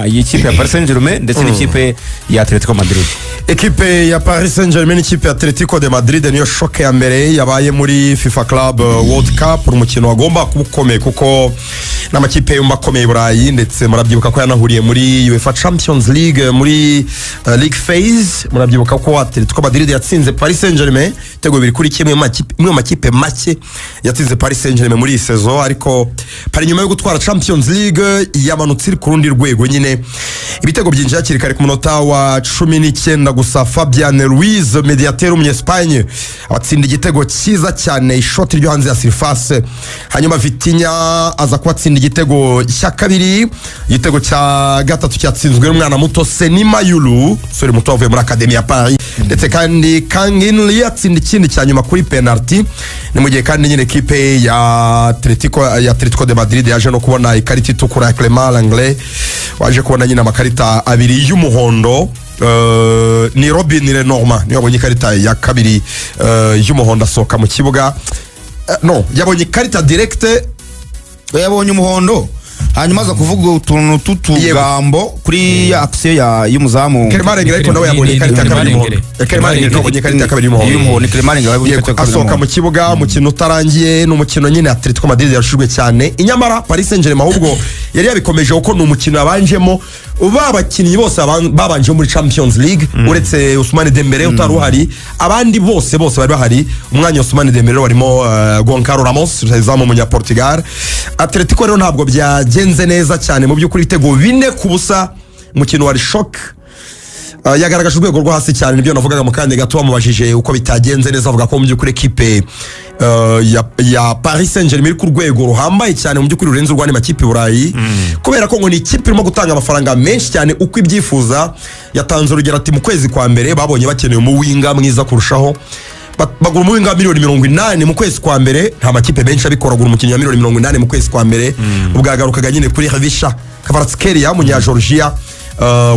y'ikipe ya Paris Saint-Germain ndetse n'ikipe ya Atletico Madrid. Ekipe ya Paris Saint-Germain n'ikipe ya Atletico de Madrid niyo shoke ya mbere yabaye muri FIFA Club World Cup, umukino wagomba kuba ukomeye kuko n'amakipe yo makomeye Burayi, ndetse murabyibuka ko yanahuriye muri UEFA Champions League muri League Phase. Murabyibuka ko Atletico Madrid yatsinze Paris Saint-Germain tego biri kuri kimwe mu makipe make yatsinze Paris Saint-Germain muri saison, ariko Paris nyuma yo gutwara Champions League yamanutse ku rundi rwego nyine. Ibitego byinjira kirikare ku munota wa 19 gusa Fabian Ruiz mediateur w'umunyespagne abatsinda igitego cyiza cyane, ishoti ryo hanze ya surface. Hanyuma Vitinha aza kubatsinda igitego cya kabiri, igitego cya gatatu cyatsinzwe n'umwana muto Seny Mayulu, sore muto wavuye muri Academy ya Paris, ndetse kandi Kangin Lee atsinda ikindi cya nyuma kuri penalty. Ni mu gihe kandi nyine ekipe ya Atletico de Madrid yaje no kubona ikarita itukura ya Clément Lenglet, waje kubona nyine amakarita abiri y'umuhondo. Ni Robin Lenormand niyo yabonye ikarita ya kabiri y'umuhondo asohoka mu kibuga. No, yabonye ikarita directe, yabonye umuhondo hanyuma aza kuvuga utuntu tutugambo kuri ya action y'umuzamu Clément Lenglet, ariko nawe yabonye ikarita ya kabiri y'umuhondo. Clément Lenglet yabonye ikarita ya kabiri y'umuhondo. Clément Lenglet asohoka mu kibuga, umukino utarangiye. N'umukino nyine Atletico Madrid yarashujwe cyane, inyamara Paris Saint-Germain ahubwo yari yabikomeje kuko ni umukino yabanjemo babakinnyi bose babanje muri Champions League uretse Ousmane Dembélé utari uhari, abandi bose bari bahari. Umwanya Ousmane Dembélé warimo Goncalo Ramos rezamu munya Portugal. Atletico rero ntabwo byagenze neza cyane mu by'ukuri, ibitego 4-0, umukino wari shock. Yagaragaje urwego rwo hasi cyane, nibyo navugaga mu kandi gato bamubajije uko bitagenze neza, avuga ko mu by'ukuri ekipe ya Paris Saint-Germain ku rwego ruhambaye cyane mu by'ukuri rurenze urwani makipe Burayi, kubera ko ngo ni ikipe irimo gutanga amafaranga menshi cyane uko ibyifuza. Yatanze urugero ati mu kwezi kwa mbere babonye bakeneye umuwinga mwiza kurushaho, bagura umuwinga miliyoni 80 mu kwezi kwa mbere. Nta makipe menshi abikora gura umukinnyi wa miliyoni 80 mu kwezi kwa mbere. Ubwagarukaga nyine kuri Khvicha Kvaratskhelia munya Georgia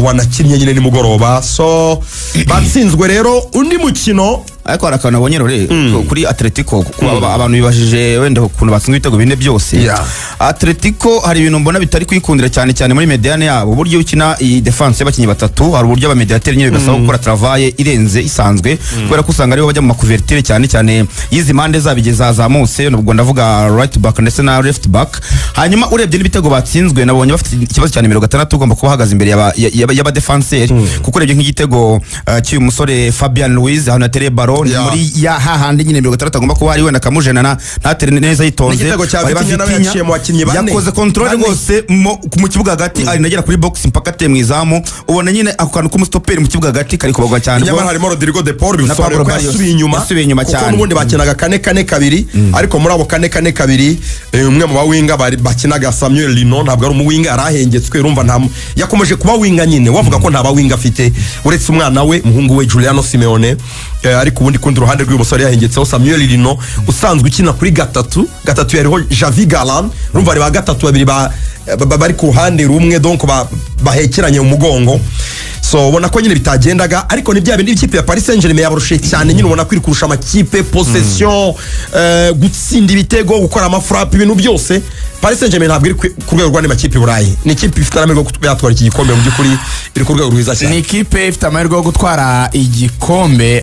wanakinnye nyine nimugoroba. So batsinzwe rero undi mukino, ariko arakana nabonye rore kuri Atletico abantu bibajije wenda ukuntu batsinzwe ibitego bine byose. Atletico hari ibintu mbona bitari kwikundira cyane muri mediane yabo, uburyo ukina iyi defense y'abakinnyi batatu, hari uburyo abamediateri nyine bigasaba gukora travail irenze isanzwe, kubera ko usanga aribo bajya mu makuvertire cyane yizi mande zabigeza zamuse, nubwo ndavuga right back ndetse na left back. Hanyuma urebye n'ibitego batsinzwe nabonye bafite ikibazo cyane 6 ugomba kuba hagaze imbere y'aba defenseur, kuko urebye nk'igitego cy'uyu musore Fabian Ruiz hano yatereye baro muri ya hahandi nyine 6 agomba kuba ari wenda kamujenana ntatere neza yitonze, yakoze control rwose mu kibuga hagati, ari nagera kuri box mpaka te mwizamu, ubona nyine ako kantu k'umustoperi mu kibuga hagati kari kubagwa cyane. Nyamara harimo Rodrigo de Paul bisore ko yasubiye inyuma cyane, kuko n'ubundi bakinaga 4-4-2, ariko muri abo 4-4-2 umwe mu bawinga bakinaga Samuel Lino ntabwo ari umuwinga, arahengetswe. Urumva nta yakomeje kuba winga nyine, wavuga ko nta bawinga afite uretse umwana we muhungu we Giuliano Simeone, ariko ubundi kundi ruhande rw'umusore yahengetseho Samuel Lino usanzwe ukina kuri gatatu yariho Javi Galan. Urumva ari ba gatatu babiri bari ku ruhande rumwe, donc bahekeranye mu mugongo. So ubona ko nyine bitagendaga, ariko ni bya bindi ikipe ya Paris Saint-Germain yabarushe cyane nyine, ubona kwiri kurusha amakipe possession, gutsinda ibitego, gukora amafrap, ibintu byose. Paris Saint-Germain ntabwo iri ku rwego rw'andi makipe Burayi, ni ikipe ifite amahirwe yo gutwara iki gikombe, mu by'ukuri iri ku rwego rwiza cyane, ni ikipe ifite amahirwe yo gutwara igikombe.